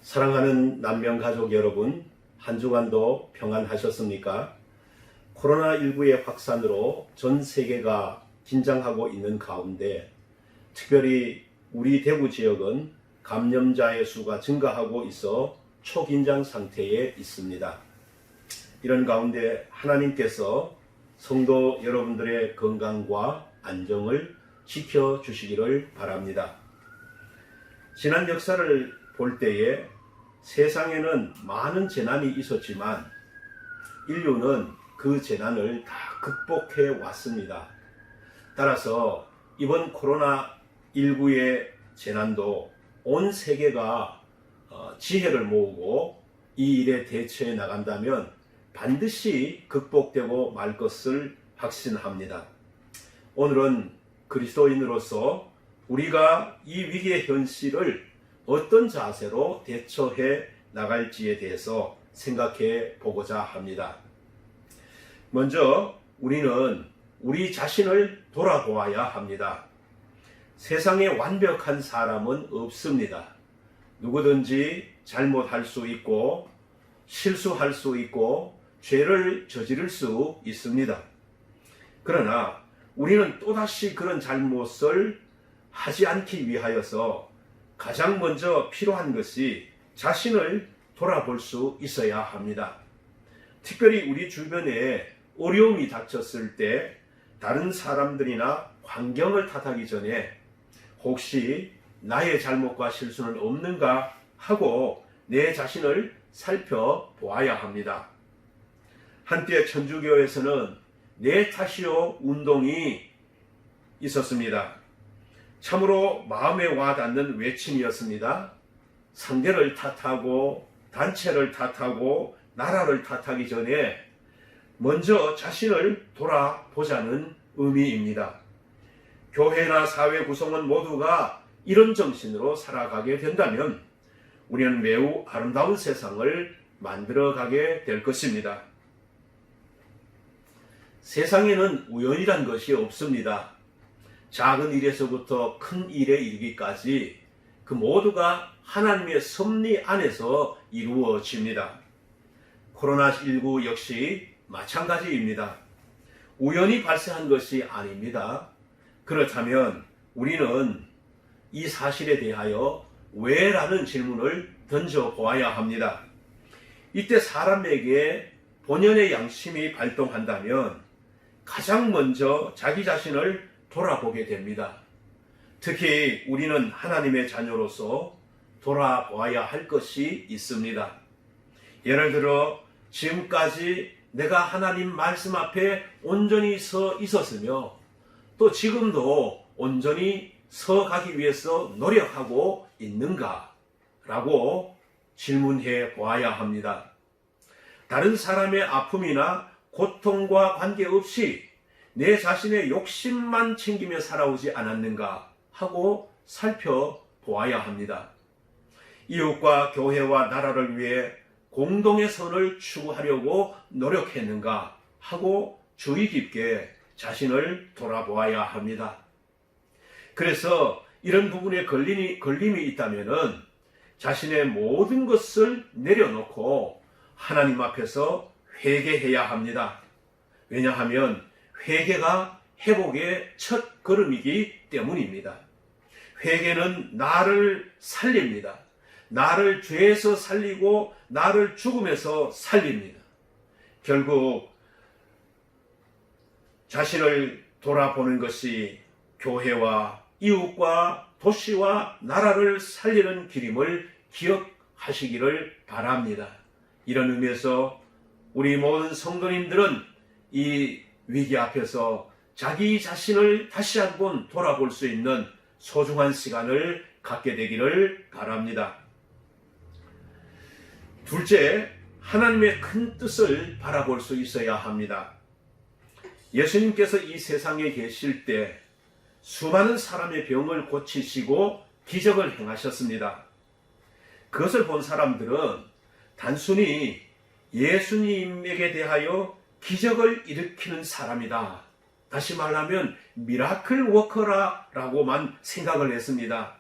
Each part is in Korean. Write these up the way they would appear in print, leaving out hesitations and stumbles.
사랑하는 남명 가족 여러분, 한 주간도 평안하셨습니까? 코로나19의 확산으로 전 세계가 긴장하고 있는 가운데 특별히 우리 대구 지역은 감염자의 수가 증가하고 있어 초긴장 상태에 있습니다. 이런 가운데 하나님께서 성도 여러분들의 건강과 안정을 지켜주시기를 바랍니다. 지난 역사를 볼 때에 세상에는 많은 재난이 있었지만 인류는 그 재난을 다 극복해 왔습니다. 따라서 이번 코로나19의 재난도 온 세계가 지혜를 모으고 이 일에 대처해 나간다면 반드시 극복되고 말 것을 확신합니다. 오늘은 그리스도인으로서 우리가 이 위기의 현실을 어떤 자세로 대처해 나갈지에 대해서 생각해 보고자 합니다. 먼저 우리는 우리 자신을 돌아보아야 합니다. 세상에 완벽한 사람은 없습니다. 누구든지 잘못할 수 있고 실수할 수 있고 죄를 저지를 수 있습니다. 그러나 우리는 또다시 그런 잘못을 하지 않기 위하여서 가장 먼저 필요한 것이 자신을 돌아볼 수 있어야 합니다. 특별히 우리 주변에 어려움이 닥쳤을 때 다른 사람들이나 환경을 탓하기 전에 혹시 나의 잘못과 실수는 없는가 하고 내 자신을 살펴보아야 합니다. 한때 천주교에서는 내 탓이요 운동이 있었습니다. 참으로 마음에 와닿는 외침이었습니다. 상대를 탓하고 단체를 탓하고 나라를 탓하기 전에 먼저 자신을 돌아보자는 의미입니다. 교회나 사회 구성원 모두가 이런 정신으로 살아가게 된다면 우리는 매우 아름다운 세상을 만들어가게 될 것입니다. 세상에는 우연이란 것이 없습니다. 작은 일에서부터 큰 일에 이르기까지 그 모두가 하나님의 섭리 안에서 이루어집니다. 코로나19 역시 마찬가지입니다. 우연히 발생한 것이 아닙니다. 그렇다면 우리는 이 사실에 대하여 왜? 라는 질문을 던져보아야 합니다. 이때 사람에게 본연의 양심이 발동한다면 가장 먼저 자기 자신을 돌아보게 됩니다. 특히 우리는 하나님의 자녀로서 돌아보아야 할 것이 있습니다. 예를 들어 지금까지 내가 하나님 말씀 앞에 온전히 서 있었으며 또 지금도 온전히 서 가기 위해서 노력하고 있는가? 라고 질문해 보아야 합니다. 다른 사람의 아픔이나 고통과 관계없이 내 자신의 욕심만 챙기며 살아오지 않았는가 하고 살펴보아야 합니다. 이웃과 교회와 나라를 위해 공동의 선을 추구하려고 노력했는가 하고 주의 깊게 자신을 돌아보아야 합니다. 그래서 이런 부분에 걸림이 있다면 자신의 모든 것을 내려놓고 하나님 앞에서 회개해야 합니다. 왜냐하면 회개가 회복의 첫 걸음이기 때문입니다. 회개는 나를 살립니다. 나를 죄에서 살리고 나를 죽음에서 살립니다. 결국 자신을 돌아보는 것이 교회와 이웃과 도시와 나라를 살리는 길임을 기억하시기를 바랍니다. 이런 의미에서 우리 모든 성도님들은 이 위기 앞에서 자기 자신을 다시 한번 돌아볼 수 있는 소중한 시간을 갖게 되기를 바랍니다. 둘째, 하나님의 큰 뜻을 바라볼 수 있어야 합니다. 예수님께서 이 세상에 계실 때 수많은 사람의 병을 고치시고 기적을 행하셨습니다. 그것을 본 사람들은 단순히 예수님에게 대하여 기적을 일으키는 사람이다. 다시 말하면 미라클 워커라고만 생각을 했습니다.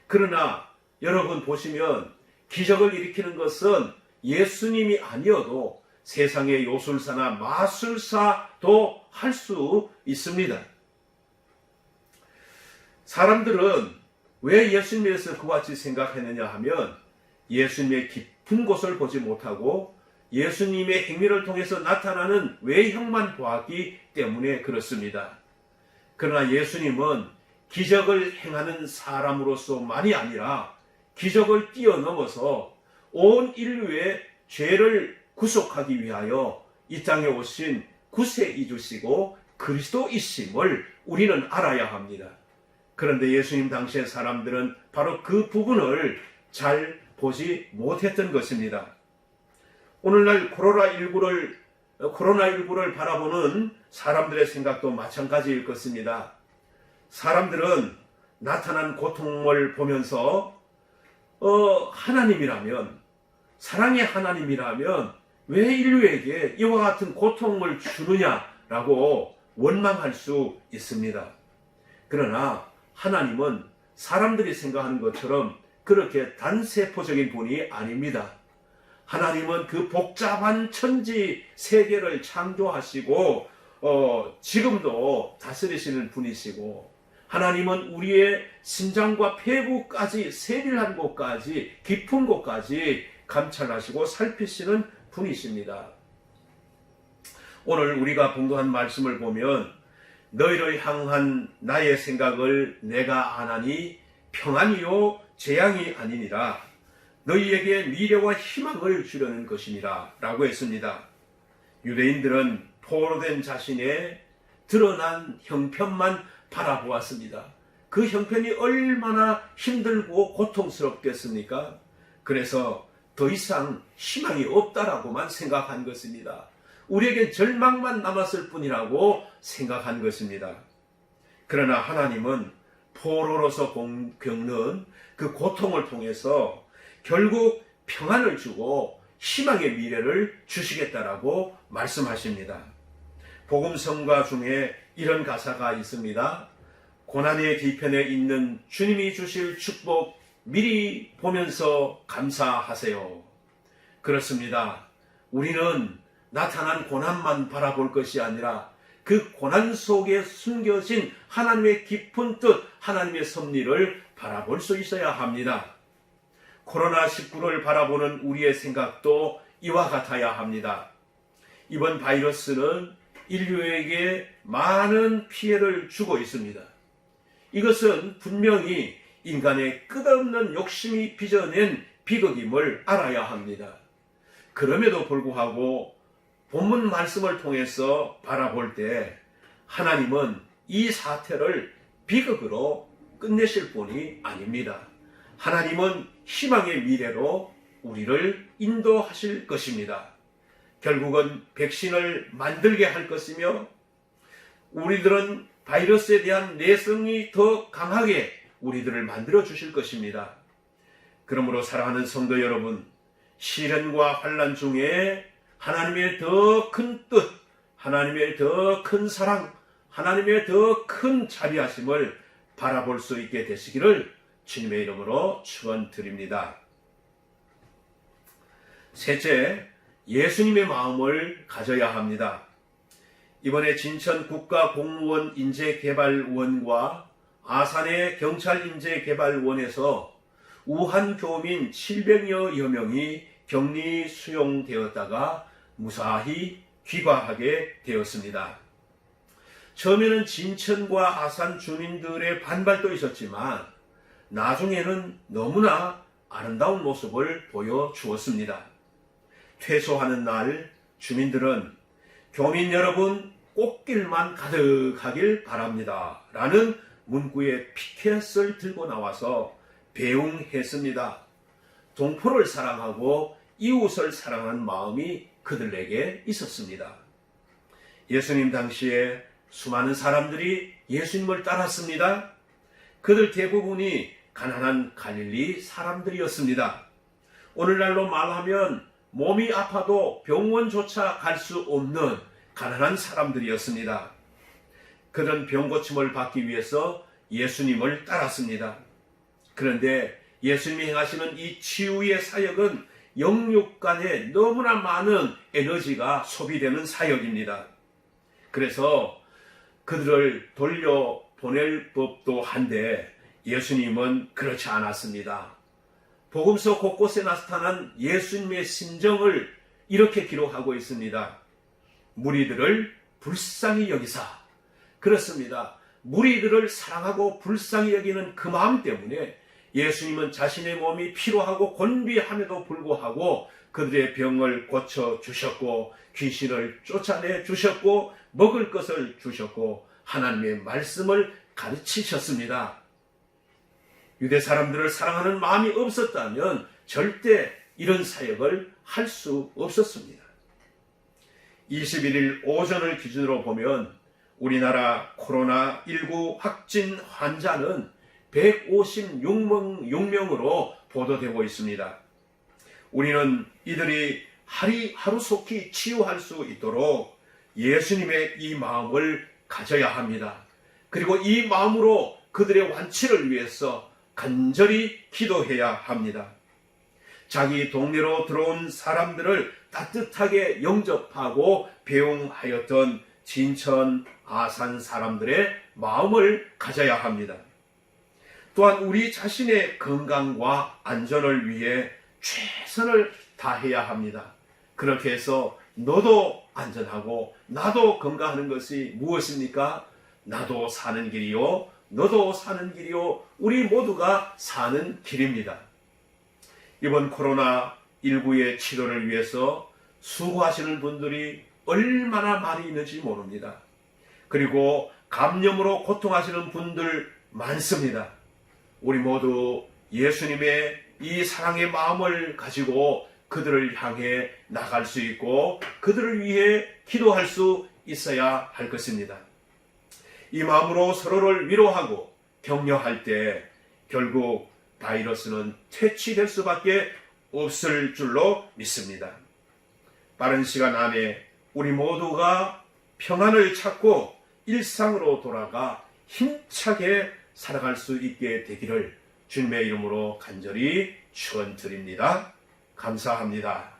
그러나 여러분 보시면 기적을 일으키는 것은 예수님이 아니어도 세상의 요술사나 마술사도 할 수 있습니다. 사람들은 왜 예수님에 대해서 그와 같이 생각했느냐 하면 예수님의 깊은 곳을 보지 못하고 예수님의 행위를 통해서 나타나는 외형만 보았기 때문에 그렇습니다. 그러나 예수님은 기적을 행하는 사람으로서만이 아니라 기적을 뛰어넘어서 온 인류의 죄를 구속하기 위하여 이 땅에 오신 구세이주시고 그리스도이심을 우리는 알아야 합니다. 그런데 예수님 당시의 사람들은 바로 그 부분을 잘 보지 못했던 것입니다. 오늘날 코로나19를 바라보는 사람들의 생각도 마찬가지일 것입니다. 사람들은 나타난 고통을 보면서 하나님이라면, 사랑의 하나님이라면 왜 인류에게 이와 같은 고통을 주느냐라고 원망할 수 있습니다. 그러나 하나님은 사람들이 생각하는 것처럼 그렇게 단세포적인 분이 아닙니다. 하나님은 그 복잡한 천지 세계를 창조하시고 지금도 다스리시는 분이시고, 하나님은 우리의 심장과 폐부까지, 세밀한 곳까지, 깊은 곳까지 감찰하시고 살피시는 분이십니다. 오늘 우리가 봉독한 말씀을 보면 너희를 향한 나의 생각을 내가 아나니 평안이요 재앙이 아니니라, 너희에게 미래와 희망을 주려는 것이니라 라고 했습니다. 유대인들은 포로된 자신의 드러난 형편만 바라보았습니다. 그 형편이 얼마나 힘들고 고통스럽겠습니까? 그래서 더 이상 희망이 없다라고만 생각한 것입니다. 우리에겐 절망만 남았을 뿐이라고 생각한 것입니다. 그러나 하나님은 포로로서 겪는 그 고통을 통해서 결국 평안을 주고 희망의 미래를 주시겠다라고 말씀하십니다. 복음성가 중에 이런 가사가 있습니다. 고난의 뒤편에 있는 주님이 주실 축복 미리 보면서 감사하세요. 그렇습니다. 우리는 나타난 고난만 바라볼 것이 아니라 그 고난 속에 숨겨진 하나님의 깊은 뜻, 하나님의 섭리를 바라볼 수 있어야 합니다. 코로나19를 바라보는 우리의 생각도 이와 같아야 합니다. 이번 바이러스는 인류에게 많은 피해를 주고 있습니다. 이것은 분명히 인간의 끝없는 욕심이 빚어낸 비극임을 알아야 합니다. 그럼에도 불구하고 본문 말씀을 통해서 바라볼 때 하나님은 이 사태를 비극으로 끝내실 분이 아닙니다. 하나님은 희망의 미래로 우리를 인도하실 것입니다. 결국은 백신을 만들게 할 것이며 우리들은 바이러스에 대한 내성이 더 강하게 우리들을 만들어 주실 것입니다. 그러므로 사랑하는 성도 여러분, 시련과 환난 중에 하나님의 더 큰 뜻, 하나님의 더 큰 사랑, 하나님의 더 큰 자비하심을 바라볼 수 있게 되시기를 주님의 이름으로 축원드립니다. 셋째, 예수님의 마음을 가져야 합니다. 이번에 진천 국가공무원 인재개발원과 아산의 경찰인재개발원에서 우한 교민 700여 명이 격리 수용되었다가 무사히 귀가하게 되었습니다. 처음에는 진천과 아산 주민들의 반발도 있었지만 나중에는 너무나 아름다운 모습을 보여주었습니다. 퇴소하는 날 주민들은 교민 여러분 꽃길만 가득하길 바랍니다 라는 문구에 피켓을 들고 나와서 배웅했습니다. 동포를 사랑하고 이웃을 사랑하는 마음이 그들에게 있었습니다. 예수님 당시에 수많은 사람들이 예수님을 따랐습니다. 그들 대부분이 가난한 갈릴리 사람들이었습니다. 오늘날로 말하면 몸이 아파도 병원조차 갈 수 없는 가난한 사람들이었습니다. 그런 병고침을 받기 위해서 예수님을 따랐습니다. 그런데 예수님이 행하시는 이 치유의 사역은 영육 간에 너무나 많은 에너지가 소비되는 사역입니다. 그래서 그들을 돌려보낼 법도 한데 예수님은 그렇지 않았습니다. 복음서 곳곳에 나타난 예수님의 심정을 이렇게 기록하고 있습니다. 무리들을 불쌍히 여기사. 그렇습니다. 무리들을 사랑하고 불쌍히 여기는 그 마음 때문에 예수님은 자신의 몸이 피로하고 곤비함에도 불구하고 그들의 병을 고쳐주셨고 귀신을 쫓아내 주셨고 먹을 것을 주셨고 하나님의 말씀을 가르치셨습니다. 유대 사람들을 사랑하는 마음이 없었다면 절대 이런 사역을 할 수 없었습니다. 21일 오전을 기준으로 보면 우리나라 코로나19 확진 환자는 156명으로 보도되고 있습니다. 우리는 이들이 하루속히 치유할 수 있도록 예수님의 이 마음을 가져야 합니다. 그리고 이 마음으로 그들의 완치를 위해서 간절히 기도해야 합니다. 자기 동네로 들어온 사람들을 따뜻하게 영접하고 배웅하였던 진천, 아산 사람들의 마음을 가져야 합니다. 또한 우리 자신의 건강과 안전을 위해 최선을 다해야 합니다. 그렇게 해서 너도 안전하고 나도 건강하는 것이 무엇입니까? 나도 사는 길이요, 너도 사는 길이요, 우리 모두가 사는 길입니다. 이번 코로나19의 치료를 위해서 수고하시는 분들이 얼마나 많이 있는지 모릅니다. 그리고 감염으로 고통하시는 분들 많습니다. 우리 모두 예수님의 이 사랑의 마음을 가지고 그들을 향해 나갈 수 있고 그들을 위해 기도할 수 있어야 할 것입니다. 이 마음으로 서로를 위로하고 격려할 때 결국 바이러스는 퇴치될 수밖에 없을 줄로 믿습니다. 빠른 시간 안에 우리 모두가 평안을 찾고 일상으로 돌아가 힘차게 살아갈 수 있게 되기를 주님의 이름으로 간절히 축원드립니다. 감사합니다.